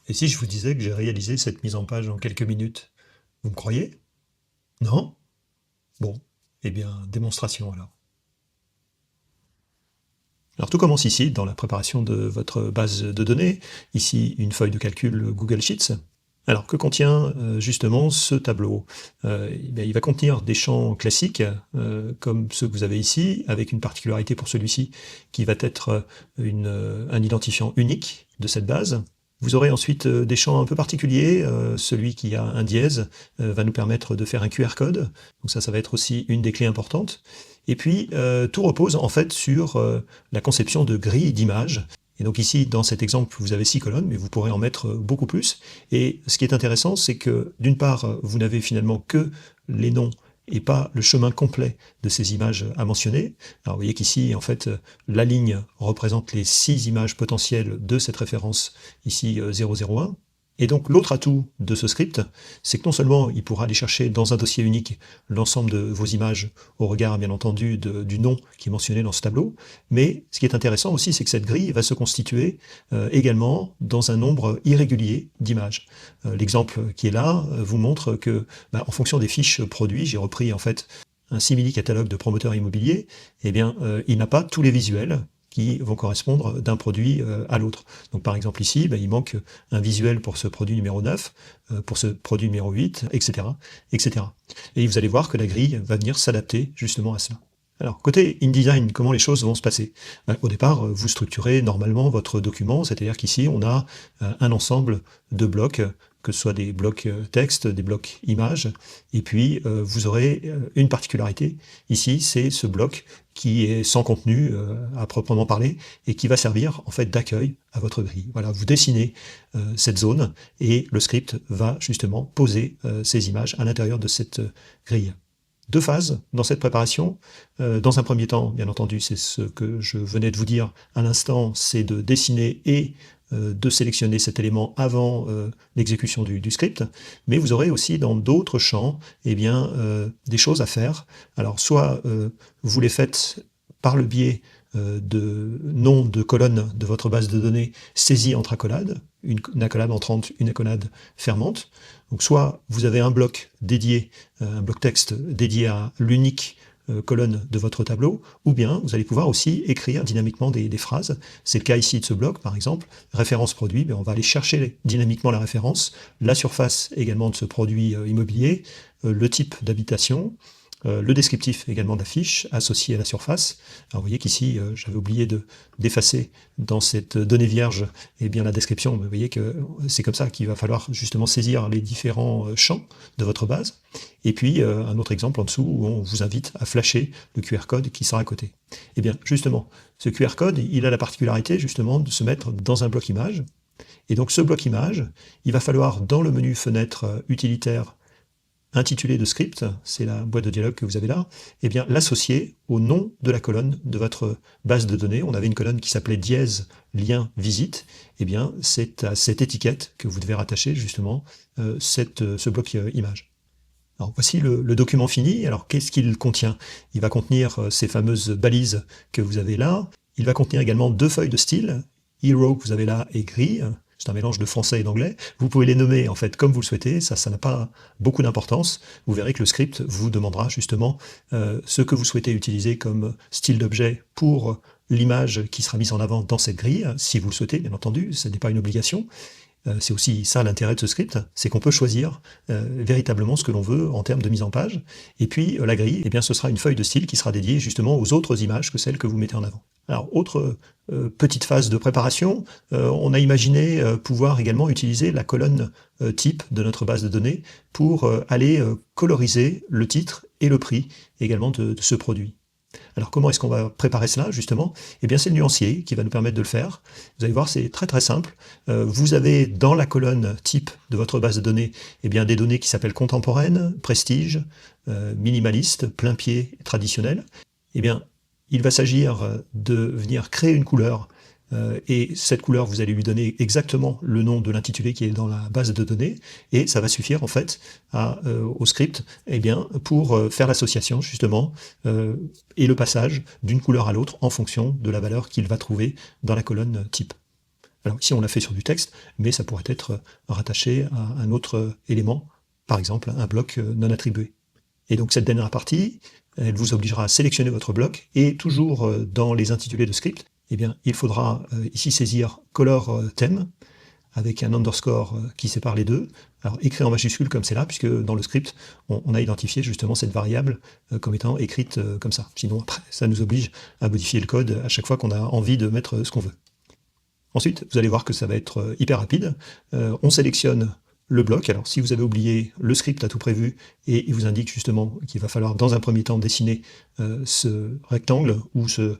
Et si je vous disais que j'ai réalisé cette mise en page en quelques minutes, vous me croyez? Non? Bon, eh bien, démonstration alors. Alors tout commence ici, dans la préparation de votre base de données, ici une feuille de calcul Google Sheets. Alors que contient justement ce tableau? Il va contenir des champs classiques, comme ceux que vous avez ici, avec une particularité pour celui-ci, qui va être un identifiant unique de cette base. Vous aurez ensuite des champs un peu particuliers, celui qui a un dièse va nous permettre de faire un QR code, donc ça va être aussi une des clés importantes. Et puis tout repose en fait sur la conception de grilles d'images. Et donc ici, dans cet exemple, vous avez 6 colonnes, mais vous pourrez en mettre beaucoup plus. Et ce qui est intéressant, c'est que d'une part, vous n'avez finalement que les noms et pas le chemin complet de ces images à mentionner. Alors vous voyez qu'ici, en fait, la ligne représente les 6 images potentielles de cette référence, ici 001. Et donc l'autre atout de ce script, c'est que non seulement il pourra aller chercher dans un dossier unique l'ensemble de vos images au regard bien entendu du nom qui est mentionné dans ce tableau, mais ce qui est intéressant aussi, c'est que cette grille va se constituer également dans un nombre irrégulier d'images. L'exemple qui est là vous montre que, en fonction des fiches produits, j'ai repris en fait un simili-catalogue de promoteurs immobiliers, eh bien il n'a pas tous les visuels qui vont correspondre d'un produit à l'autre. Donc par exemple ici, il manque un visuel pour ce produit numéro 9, pour ce produit numéro 8, etc., etc. Et vous allez voir que la grille va venir s'adapter justement à cela. Alors, côté InDesign, comment les choses vont se passer? Au départ, vous structurez normalement votre document, c'est-à-dire qu'ici, on a un ensemble de blocs, que ce soit des blocs texte, des blocs images, et puis vous aurez une particularité. Ici, c'est ce bloc qui est sans contenu à proprement parler, et qui va servir en fait d'accueil à votre grille. Voilà, vous dessinez cette zone, et le script va justement poser ces images à l'intérieur de cette grille. 2 phases dans cette préparation. Dans un premier temps, bien entendu, c'est ce que je venais de vous dire à l'instant, c'est de dessiner et de sélectionner cet élément avant l'exécution du script, mais vous aurez aussi dans d'autres champs des choses à faire. Alors soit vous les faites par le biais de noms de colonnes de votre base de données saisis entre accolades, une accolade entrante, une accolade fermante. Donc soit vous avez un bloc dédié, un bloc texte dédié à l'unique colonne de votre tableau, ou bien vous allez pouvoir aussi écrire dynamiquement des phrases. C'est le cas ici de ce bloc, par exemple, référence produit, on va aller chercher dynamiquement la référence, la surface également de ce produit immobilier, le type d'habitation, le descriptif également d'affiche associé à la surface. Alors vous voyez qu'ici, j'avais oublié d'effacer dans cette donnée vierge la description, mais vous voyez que c'est comme ça qu'il va falloir justement saisir les différents champs de votre base. Et puis un autre exemple en dessous où on vous invite à flasher le QR code qui sera à côté. Et bien justement, ce QR code, il a la particularité justement de se mettre dans un bloc image. Et donc ce bloc image, il va falloir dans le menu fenêtre utilitaire intitulé de script, c'est la boîte de dialogue que vous avez là, l'associer au nom de la colonne de votre base de données. On avait une colonne qui s'appelait dièse lien visite, c'est à cette étiquette que vous devez rattacher justement ce bloc image. Alors voici le document fini. Alors qu'est-ce qu'il contient? Il va contenir ces fameuses balises que vous avez là. Il va contenir également 2 feuilles de style, Hero que vous avez là et Gris. C'est un mélange de français et d'anglais. Vous pouvez les nommer en fait comme vous le souhaitez, ça n'a pas beaucoup d'importance. Vous verrez que le script vous demandera justement ce que vous souhaitez utiliser comme style d'objet pour l'image qui sera mise en avant dans cette grille, si vous le souhaitez, bien entendu, ce n'est pas une obligation. C'est aussi ça l'intérêt de ce script, c'est qu'on peut choisir véritablement ce que l'on veut en termes de mise en page. Et puis la grille, ce sera une feuille de style qui sera dédiée justement aux autres images que celles que vous mettez en avant. Alors, autre petite phase de préparation, on a imaginé pouvoir également utiliser la colonne type de notre base de données pour aller coloriser le titre et le prix également de ce produit. Alors comment est-ce qu'on va préparer cela justement? C'est le nuancier qui va nous permettre de le faire. Vous allez voir, c'est très très simple. Vous avez dans la colonne type de votre base de données des données qui s'appellent contemporaines, prestige, minimaliste, plein pied, traditionnel. Il va s'agir de venir créer une couleur et cette couleur, vous allez lui donner exactement le nom de l'intitulé qui est dans la base de données, et ça va suffire en fait au script pour faire l'association justement et le passage d'une couleur à l'autre en fonction de la valeur qu'il va trouver dans la colonne type. Alors ici on l'a fait sur du texte, mais ça pourrait être rattaché à un autre élément, par exemple un bloc non attribué. Et donc cette dernière partie, elle vous obligera à sélectionner votre bloc, et toujours dans les intitulés de script, eh bien, il faudra ici saisir color theme, avec un underscore qui sépare les deux. Alors écrit en majuscule comme c'est là, puisque dans le script, on a identifié justement cette variable comme étant écrite comme ça. Sinon après, ça nous oblige à modifier le code à chaque fois qu'on a envie de mettre ce qu'on veut. Ensuite, vous allez voir que ça va être hyper rapide. On sélectionne le bloc. Alors si vous avez oublié, le script a tout prévu, et il vous indique justement qu'il va falloir dans un premier temps dessiner ce rectangle ou ce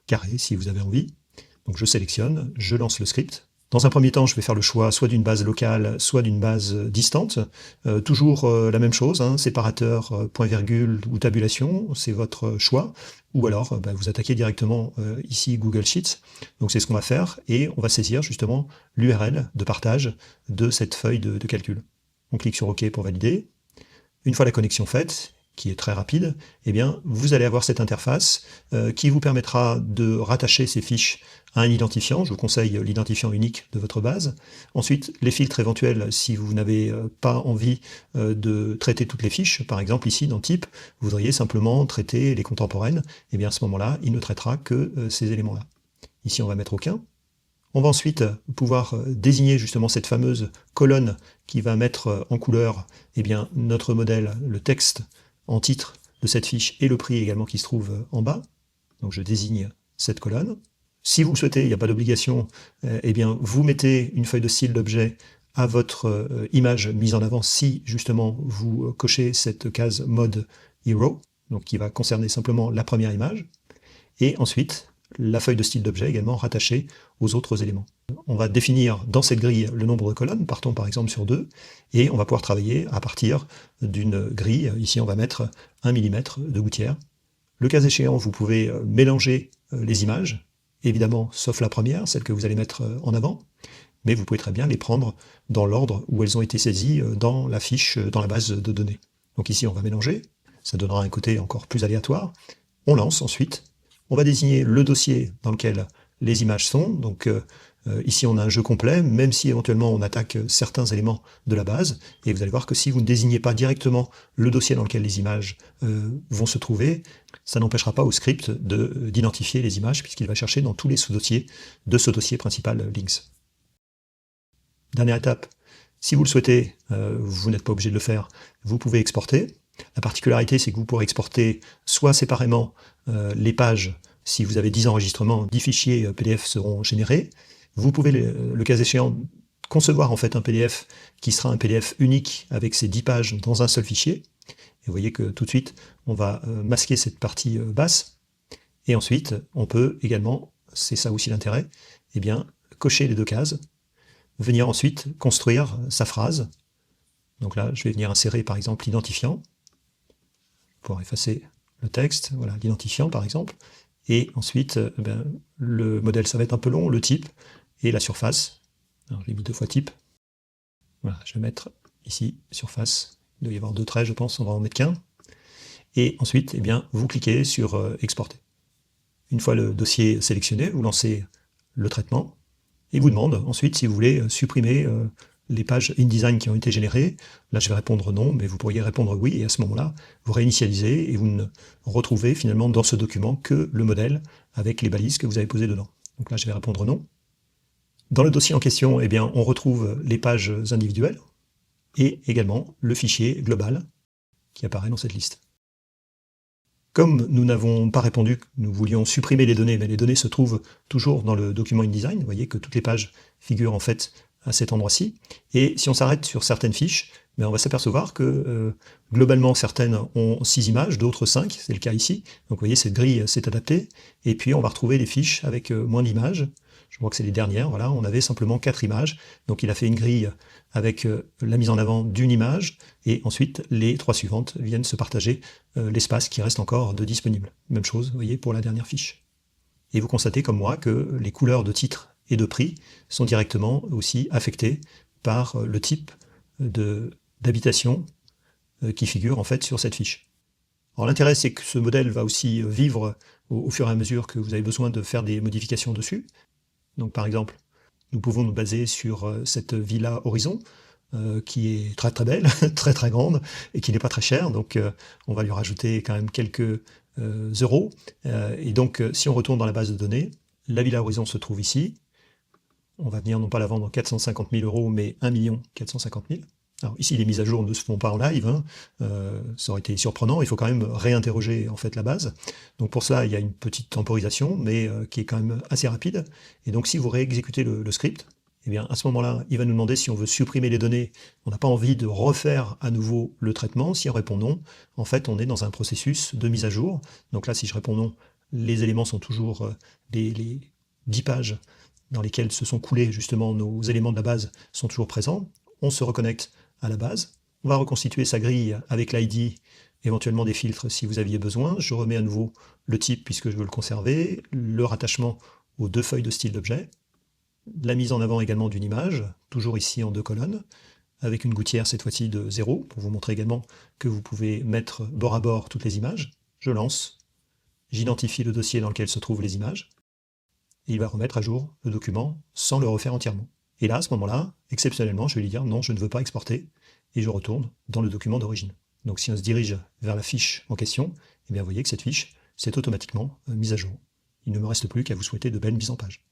carré si vous avez envie. Donc je sélectionne, je lance le script. Dans un premier temps, je vais faire le choix soit d'une base locale, soit d'une base distante. Toujours la même chose, hein, séparateur, point-virgule ou tabulation, c'est votre choix. Ou alors, vous attaquez directement ici Google Sheets. Donc c'est ce qu'on va faire, et on va saisir justement l'URL de partage de cette feuille de calcul. On clique sur OK pour valider. Une fois la connexion faite, qui est très rapide, eh bien, vous allez avoir cette interface qui vous permettra de rattacher ces fiches à un identifiant. Je vous conseille l'identifiant unique de votre base. Ensuite, les filtres éventuels, si vous n'avez pas envie de traiter toutes les fiches. Par exemple, ici, dans Type, vous voudriez simplement traiter les contemporaines. Eh bien, à ce moment-là, il ne traitera que ces éléments-là. Ici, on va mettre aucun. On va ensuite pouvoir désigner justement cette fameuse colonne qui va mettre en couleur eh bien, notre modèle, le texte en titre de cette fiche, et le prix également qui se trouve en bas. Donc je désigne cette colonne. Si vous le souhaitez, il n'y a pas d'obligation, eh bien vous mettez une feuille de style d'objet à votre image mise en avant si justement vous cochez cette case mode hero, donc qui va concerner simplement la première image, et ensuite la feuille de style d'objet également rattachée aux autres éléments. On va définir dans cette grille le nombre de colonnes, partons par exemple sur 2, et on va pouvoir travailler à partir d'une grille. Ici on va mettre 1 mm de gouttière. Le cas échéant, vous pouvez mélanger les images, évidemment sauf la première, celle que vous allez mettre en avant, mais vous pouvez très bien les prendre dans l'ordre où elles ont été saisies dans la fiche, dans la base de données. Donc ici on va mélanger, ça donnera un côté encore plus aléatoire. On lance ensuite. On va désigner le dossier dans lequel les images sont. Donc ici on a un jeu complet, même si éventuellement on attaque certains éléments de la base. Et vous allez voir que si vous ne désignez pas directement le dossier dans lequel les images vont se trouver, ça n'empêchera pas au script d'identifier les images, puisqu'il va chercher dans tous les sous-dossiers de ce dossier principal links. Dernière étape, si vous le souhaitez, vous n'êtes pas obligé de le faire, vous pouvez exporter. La particularité, c'est que vous pourrez exporter soit séparément les pages, si vous avez 10 enregistrements, 10 fichiers PDF seront générés. Vous pouvez, le cas échéant, concevoir en fait un PDF qui sera un PDF unique avec ces 10 pages dans un seul fichier. Et vous voyez que tout de suite, on va masquer cette partie basse. Et ensuite, on peut également, c'est ça aussi l'intérêt, eh bien, cocher les deux cases, venir ensuite construire sa phrase. Donc là, je vais venir insérer par exemple l'identifiant, pour effacer le texte, voilà, l'identifiant par exemple, et ensuite le modèle, ça va être un peu long, le type, et la surface. Alors j'ai mis 2 fois type, voilà, je vais mettre ici surface, il doit y avoir 2 traits je pense, on va en mettre qu'un, et ensuite eh bien, vous cliquez sur exporter. Une fois le dossier sélectionné, vous lancez le traitement, et vous demande ensuite si vous voulez supprimer les pages InDesign qui ont été générées. Là, je vais répondre non, mais vous pourriez répondre oui, et à ce moment-là, vous réinitialisez, et vous ne retrouvez finalement dans ce document que le modèle avec les balises que vous avez posées dedans. Donc là, je vais répondre non. Dans le dossier en question, eh bien, on retrouve les pages individuelles, et également le fichier global qui apparaît dans cette liste. Comme nous n'avons pas répondu que nous voulions supprimer les données, mais les données se trouvent toujours dans le document InDesign, vous voyez que toutes les pages figurent en fait à cet endroit-ci, et si on s'arrête sur certaines fiches, on va s'apercevoir que globalement certaines ont 6 images, d'autres 5, c'est le cas ici, donc vous voyez cette grille s'est adaptée, et puis on va retrouver des fiches avec moins d'images, je crois que c'est les dernières, voilà, on avait simplement 4 images, donc il a fait une grille avec la mise en avant d'une image, et ensuite les 3 suivantes viennent se partager l'espace qui reste encore de disponible. Même chose, vous voyez, pour la dernière fiche. Et vous constatez comme moi que les couleurs de titre et de prix sont directement aussi affectées par le type d'habitation qui figure en fait sur cette fiche. Alors l'intérêt, c'est que ce modèle va aussi vivre au fur et à mesure que vous avez besoin de faire des modifications dessus. Donc par exemple, nous pouvons nous baser sur cette villa Horizon, qui est très très belle, très très grande, et qui n'est pas très chère, donc on va lui rajouter quand même quelques euros. Et donc si on retourne dans la base de données, la villa Horizon se trouve ici. On va venir non pas la vendre 450 000 euros, mais 1 450 000. Alors ici, les mises à jour ne se font pas en live, hein. Ça aurait été surprenant, il faut quand même réinterroger en fait la base. Donc pour ça, il y a une petite temporisation, mais qui est quand même assez rapide. Et donc si vous réexécutez le script, eh bien à ce moment-là, il va nous demander si on veut supprimer les données. On n'a pas envie de refaire à nouveau le traitement. Si on répond non, en fait, on est dans un processus de mise à jour. Donc là, si je réponds non, les éléments sont toujours les 10 pages dans lesquelles se sont coulés justement nos éléments de la base sont toujours présents. On se reconnecte à la base. On va reconstituer sa grille avec l'ID, éventuellement des filtres si vous aviez besoin. Je remets à nouveau le type puisque je veux le conserver, le rattachement aux 2 feuilles de style d'objet, la mise en avant également d'une image, toujours ici en 2 colonnes, avec une gouttière cette fois-ci de 0, pour vous montrer également que vous pouvez mettre bord à bord toutes les images. Je lance, j'identifie le dossier dans lequel se trouvent les images, et il va remettre à jour le document sans le refaire entièrement. Et là, à ce moment-là, exceptionnellement, je vais lui dire non, je ne veux pas exporter, et je retourne dans le document d'origine. Donc si on se dirige vers la fiche en question, eh bien vous voyez que cette fiche s'est automatiquement mise à jour. Il ne me reste plus qu'à vous souhaiter de belles mises en page.